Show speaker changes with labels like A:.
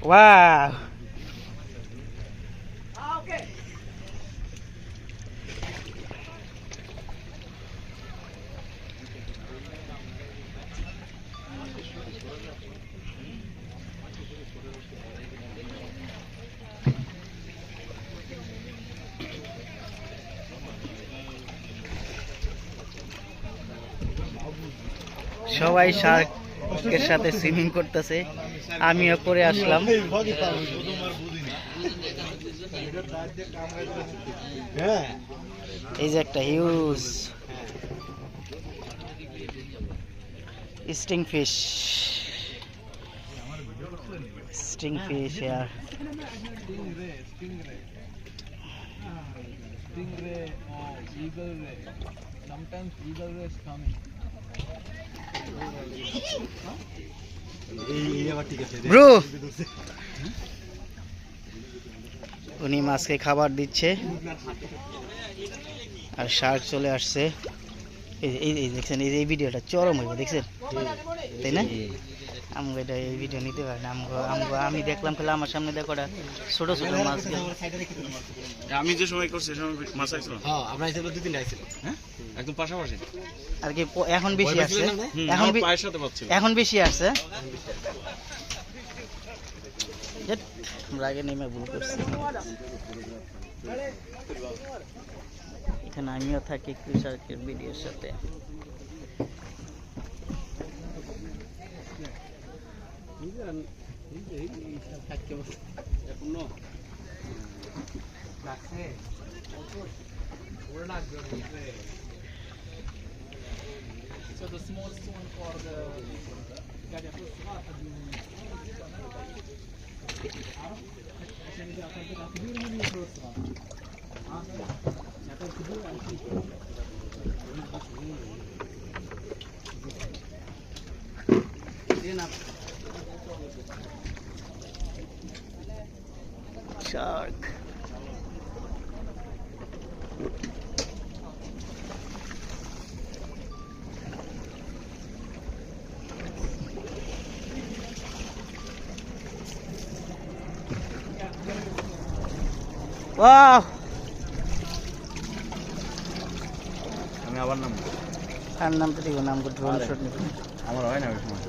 A: Wow সবাই শার্কের সাথে swimming করতেছে, আমিও করে আসলাম। এই যে একটা huge sting fish, sting fish यार।
B: Stingray or eagle ray. Sometimes eagle ray is coming.
A: Bro উনি মাছকে খাবার দিচ্ছে আর শার্ক চলে আসছে। এই দেখছেন, এই ভিডিওটা চরম হইব, দেখছেন তাই না? আমগো এটা এই ভিডিও নিতে পারি না। আমি দেখলাম খেলে আমার সামনে দেখো ছোট ছোট মাছ।
C: আমি যে সময় করছি মাছ আইছিল।
D: হ্যাঁ আমরা আইছিল দুই তিনটা আইছিল।
C: হ্যাঁ একদম পাশাপাশি
A: আর কি এখন বেশি আসছে,
C: এখন পায়ের সাথে পাচ্ছিল,
A: এখন বেশি আসছে। আমরা আগে নেমে ভুল করছি। এখানে আমিও থাকি কৃষকের ভিডিওর সাথে।
B: So the smallest one for the
A: Shark. Wow.
C: আমি আবার নাম
A: আর নাম তো দিব, নাম তো ড্রোন শট নিব।
C: আমার হয় না ওই সময়।